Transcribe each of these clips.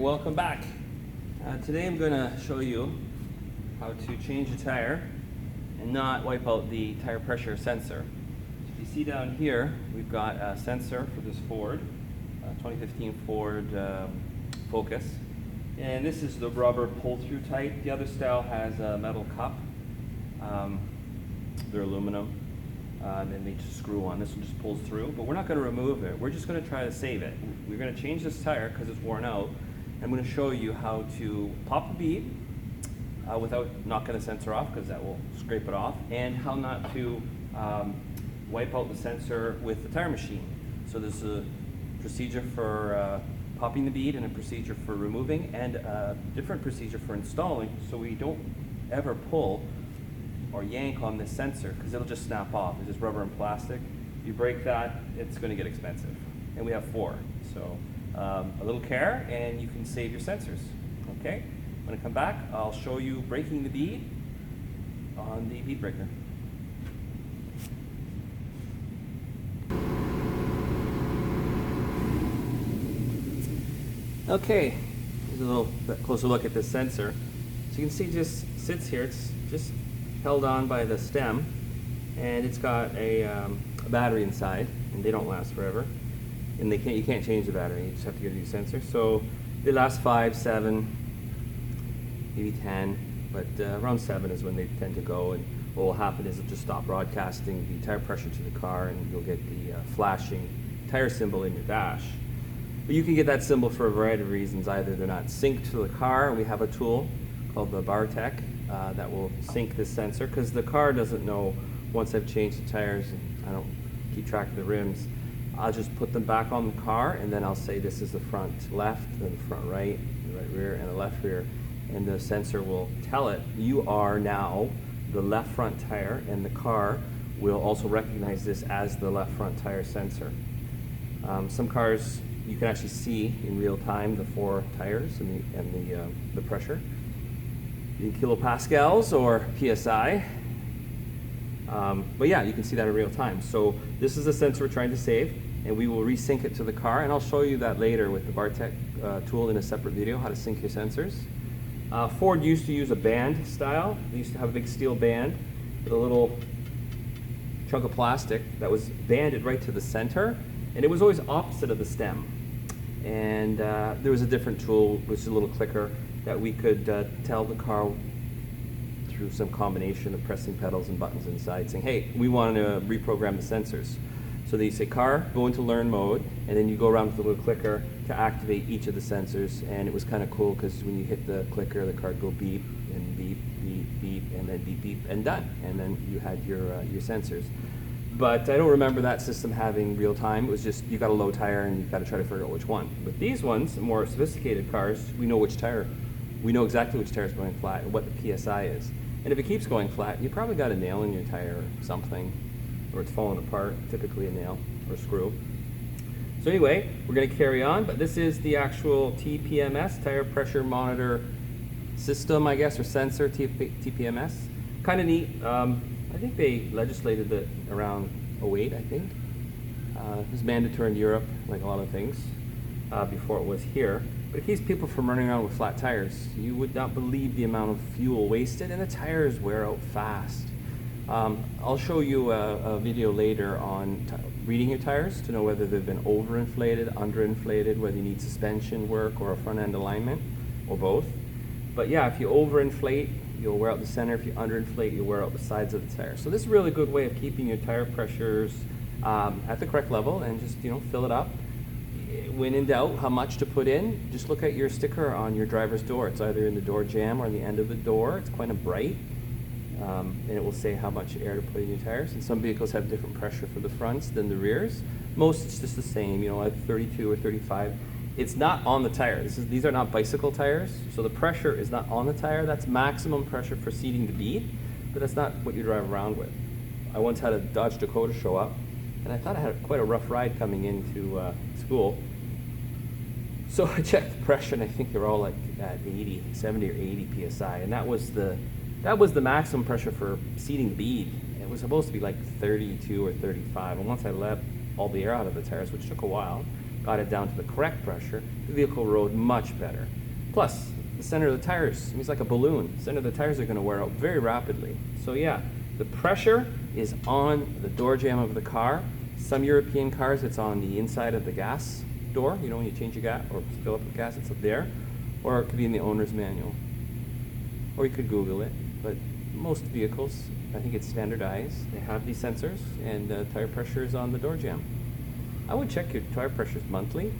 welcome back. Today I'm going to show you how to change a tire and not wipe out the tire pressure sensor. So if you see down here, we've got a sensor for this Ford, 2015 Ford Focus. And this is the rubber pull-through type. The other style has a metal cup. They're aluminum. And then they just screw on. This one just pulls through, but we're not going to remove it. We're just going to try to save it. We're going to change this tire because it's worn out. I'm going to show you how to pop the bead without knocking the sensor off, because that will scrape it off, and how not to wipe out the sensor with the tire machine. So there's a procedure for popping the bead and a procedure for removing, and a different procedure for installing, so we don't ever pull or yank on this sensor, because it'll just snap off. It's just rubber and plastic. You break that, it's going to get expensive. And we have 4. So a little care and you can save your sensors. Okay? When I come back, I'll show you breaking the bead on the bead breaker. Okay, here's a little bit closer look at this sensor. So you can see it just sits here. It's just held on by the stem, and it's got a battery inside, and they don't last forever, and you can't change the battery. You just have to get a new sensor. So they last 5, 7, maybe 10, but around 7 is when they tend to go. And what will happen is it'll just stop broadcasting the tire pressure to the car, and you'll get the flashing tire symbol in your dash. But you can get that symbol for a variety of reasons. Either they're not synced to the car. We have a tool called the Bartech that will sync this sensor, because the car doesn't know, once I've changed the tires and I don't keep track of the rims, I'll just put them back on the car, and then I'll say this is the front left, then the front right, the right rear, and the left rear, and the sensor will tell it you are now the left front tire, and the car will also recognize this as the left front tire sensor. Some cars you can actually see in real time the 4 tires and the pressure in kilopascals or PSI. But yeah, you can see that in real time. So this is the sensor we're trying to save, and we will resync it to the car, and I'll show you that later with the Bartech tool in a separate video, how to sync your sensors. Ford used to use a band style. They used to have a big steel band with a little chunk of plastic that was banded right to the center, and it was always opposite of the stem. And there was a different tool, which is a little clicker, that we could tell the car through some combination of pressing pedals and buttons inside, saying, hey, we want to reprogram the sensors. So they say, car, go into learn mode, and then you go around with the little clicker to activate each of the sensors. And it was kind of cool, because when you hit the clicker, the car would go beep, and beep, beep, beep, and then beep, beep, and done. And then you had your sensors. But I don't remember that system having real time. It was just, you got a low tire and you've got to try to figure out which one. With these ones, more sophisticated cars, we know which tire. We know exactly which tire is going flat and what the PSI is. And if it keeps going flat, you probably got a nail in your tire or something, or it's falling apart, typically a nail or a screw. So anyway, we're going to carry on, but this is the actual TPMS, tire pressure monitor system, I guess, or sensor, TPMS. Kind of neat. I think they legislated it around 08, I think. It was mandatory in Europe, like a lot of things, before it was here. But it keeps people from running around with flat tires. You would not believe the amount of fuel wasted, and the tires wear out fast. I'll show you a video later on reading your tires to know whether they've been overinflated, underinflated, whether you need suspension work or a front end alignment, or both. But yeah, if you overinflate, you'll wear out the center. If you underinflate, you'll wear out the sides of the tire. So this is a really good way of keeping your tire pressures at the correct level, and just fill it up. When in doubt how much to put in, just look at your sticker on your driver's door. It's either in the door jamb or the end of the door. It's kind of bright, and it will say how much air to put in your tires. And some vehicles have different pressure for the fronts than the rears. Most it's just the same, like 32 or 35. It's not on the tire. These are not bicycle tires, so the pressure is not on the tire. That's maximum pressure for seating the bead, but that's not what you drive around with. I once had a Dodge Dakota show up, and I thought I had quite a rough ride coming into school. So I checked the pressure, and I think they're all like at 70 or 80 psi, and that was the maximum pressure for seating the bead. It was supposed to be like 32 or 35, and once I let all the air out of the tires, which took a while, got it down to the correct pressure, the vehicle rode much better. Plus, the center of the tires, it's like a balloon. The center of the tires are going to wear out very rapidly. So yeah, the pressure is on the door jamb of the car. Some European cars, it's on the inside of the gas door. You know, when you change your gas or fill up with gas, it's up there. Or it could be in the owner's manual. Or you could Google it. But most vehicles, I think it's standardized. They have these sensors, and tire pressure is on the door jamb. I would check your tire pressures monthly.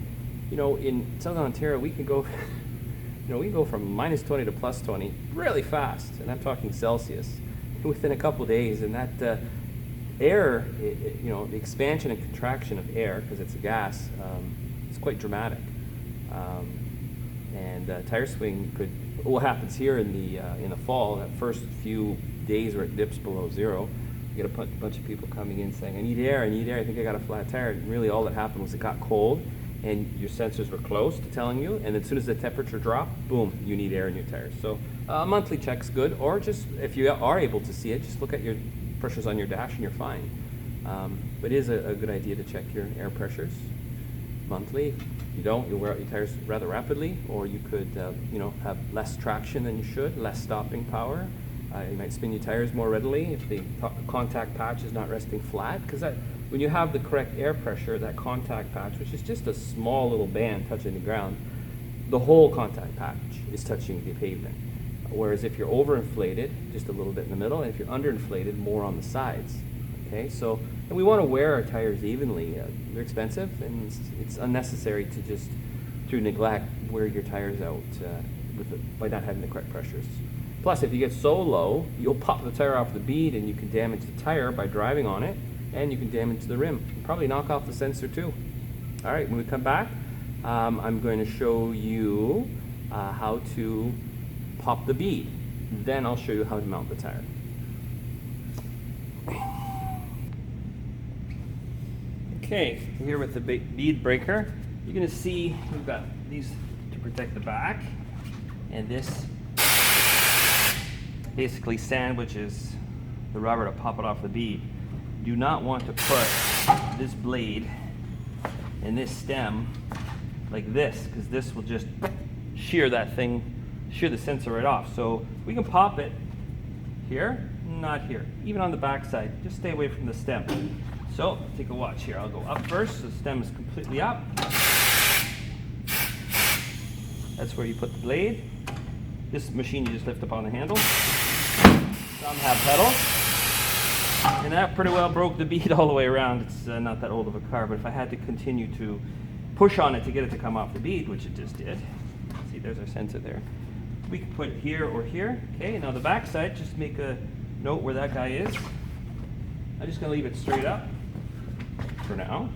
You know, in Southern Ontario, we can go, we can go from -20 to +20 really fast, and I'm talking Celsius, within a couple days. And that air, the expansion and contraction of air, because it's a gas, is quite dramatic. Tire swing could. What happens here in the fall, that first few days where it dips below zero, you get a bunch of people coming in saying, I need air, I think I got a flat tire. And really all that happened was it got cold and your sensors were close to telling you, and as soon as the temperature dropped, boom, you need air in your tires. So a monthly check's good, or just if you are able to see it, just look at your pressures on your dash and you're fine. But it is a good idea to check your air pressures monthly. If you don't, you'll wear out your tires rather rapidly, or you could have less traction than you should, less stopping power. You might spin your tires more readily if the contact patch is not resting flat, because when you have the correct air pressure, that contact patch, which is just a small little band touching the ground, the whole contact patch is touching the pavement. Whereas if you're overinflated, just a little bit in the middle, and if you're underinflated, more on the sides. Okay, so and we want to wear our tires evenly. They're expensive, and it's unnecessary to neglect wear your tires out by not having the correct pressures. Plus, if you get so low, you'll pop the tire off the bead, and you can damage the tire by driving on it, and you can damage the rim. You'll probably knock off the sensor too. All right, when we come back, I'm going to show you how to pop the bead. Then I'll show you how to mount the tire. Okay, here with the bead breaker, you're going to see we've got these to protect the back, and this basically sandwiches the rubber to pop it off the bead. You do not want to put this blade and this stem like this, because this will just shear the sensor right off. So we can pop it here, not here. Even on the back side, just stay away from the stem. So take a watch here. I'll go up first, so the stem is completely up. That's where you put the blade. This machine you just lift up on the handle. Some have pedals. And that pretty well broke the bead all the way around. It's not that old of a car, but if I had to continue to push on it to get it to come off the bead, which it just did. See, there's our sensor there. We can put it here or here. Okay, now the back side, just make a note where that guy is. I'm just going to leave it straight up for now.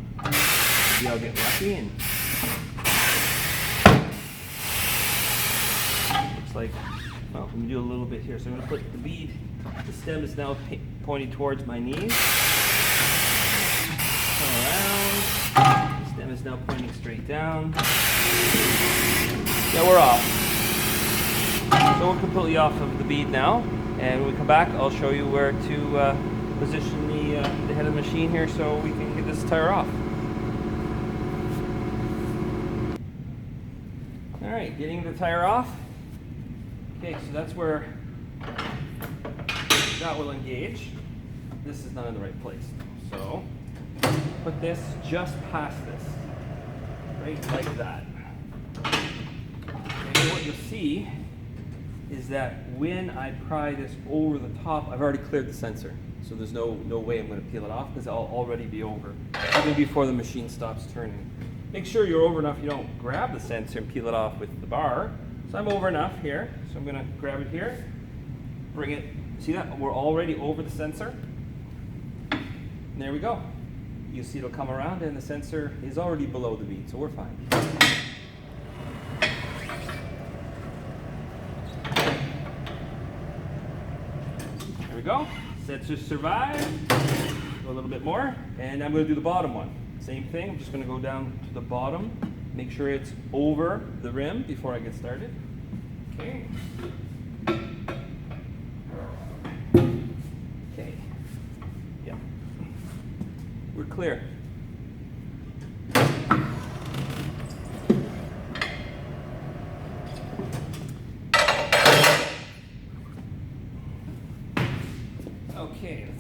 Maybe I'll get lucky and looks like, well, let me do a little bit here. So I'm going to put the bead, the stem is now pointing towards my knees. Turn around. The stem is now pointing straight down. Yeah, we're off. So we're completely off of the bead now. And when we come back, I'll show you where to position the head of the machine here so we can get this tire off. All right, getting the tire off. Okay, so that's where that will engage. This is not in the right place. So put this just past this, right like that. And what you'll see is that when I pry this over the top, I've already cleared the sensor. So there's no way I'm going to peel it off because I'll already be over, even before the machine stops turning. Make sure you're over enough you don't grab the sensor and peel it off with the bar. So I'm over enough here, so I'm going to grab it here, bring it, see that? We're already over the sensor. And there we go. You see it'll come around and the sensor is already below the bead, so we're fine. There we go. Sensors survive. Go a little bit more, and I'm going to do the bottom one. Same thing, I'm just going to go down to the bottom, make sure it's over the rim before I get started. Okay. Okay. Yeah. We're clear.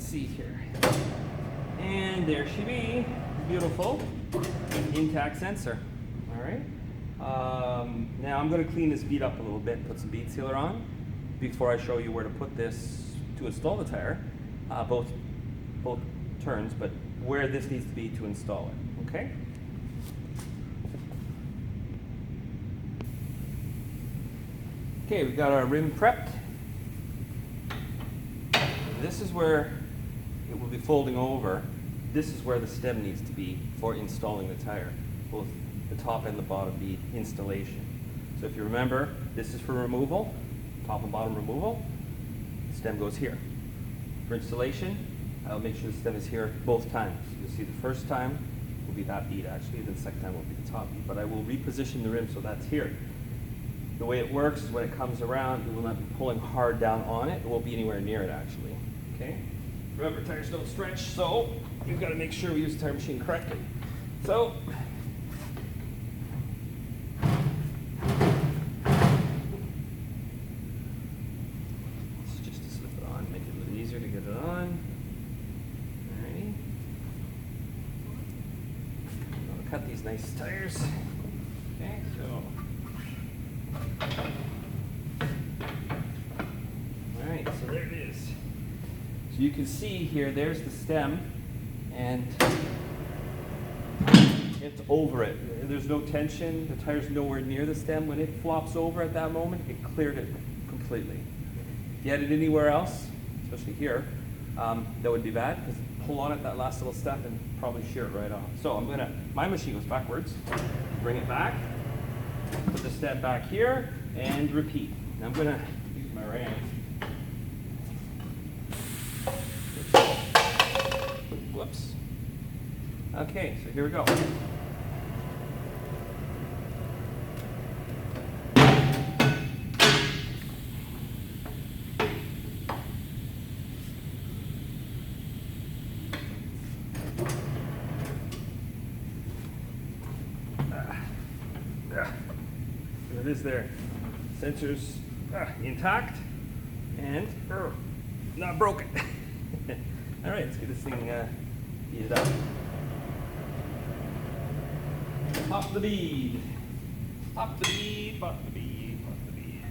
see here. And there she be, beautiful, intact sensor. All right. Now I'm going to clean this bead up a little bit, put some bead sealer on before I show you where to put this to install the tire, both turns, but where this needs to be to install it. Okay. Okay, we've got our rim prepped. This is where it will be folding over. This is where the stem needs to be for installing the tire, both the top and the bottom bead installation. So if you remember, this is for removal, top and bottom removal. The stem goes here. For installation, I'll make sure the stem is here both times. You'll see the first time will be that bead actually, then the second time will be the top bead. But I will reposition the rim so that's here. The way it works is when it comes around, it will not be pulling hard down on it. It won't be anywhere near it actually. Okay? Remember, tires don't stretch, so you've got to make sure we use the tire machine correctly. So, it's just to slip it on, make it a little easier to get it on. Alrighty. I'll cut these nice tires. Okay, so. Alright, so there it is. So you can see here, there's the stem, and it's over it. There's no tension, the tire's nowhere near the stem. When it flops over at that moment, it cleared it completely. If you had it anywhere else, especially here, that would be bad, because pull on it that last little step and probably shear it right off. So my machine goes backwards, bring it back, put the stem back here, and repeat. Now I'm gonna use my ram. Whoops. Okay, so here we go. There it is there. Sensors intact and not broken. All right, let's get this thing beaded up. Pop the bead. Pop the bead, pop the bead, pop the bead.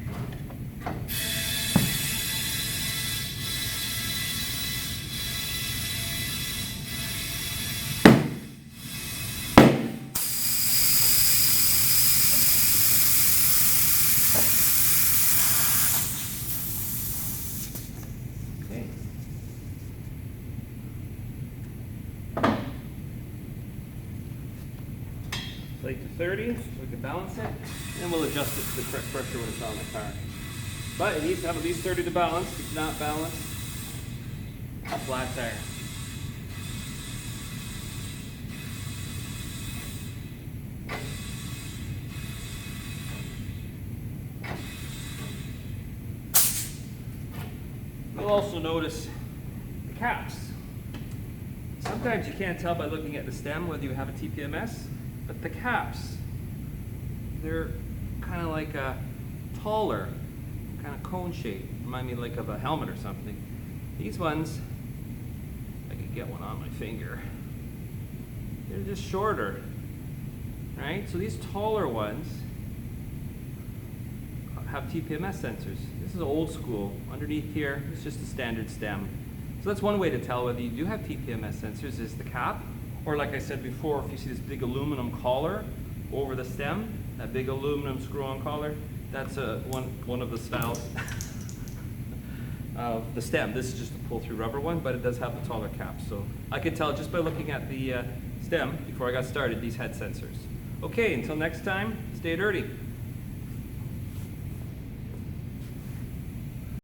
Okay. Plate to 30, so we can balance it, and we'll adjust it to the correct pressure when it's on the car. But it needs to have at least 30 to balance. If it's not balanced, a flat tire. You'll also notice the caps. Sometimes you can't tell by looking at the stem whether you have a TPMS, but the caps, they're kind of like a taller, kind of cone shape. Remind me like of a helmet or something. These ones, I could get one on my finger. They're just shorter, right? So these taller ones have TPMS sensors. This is old school. Underneath here, it's just a standard stem. So that's one way to tell whether you do have TPMS sensors is the cap, or like I said before, if you see this big aluminum collar over the stem, that big aluminum screw-on collar, that's one of the styles of the stem. This is just a pull-through rubber one, but it does have the taller cap. So I could tell just by looking at the stem before I got started, these had sensors. Okay, until next time, stay dirty.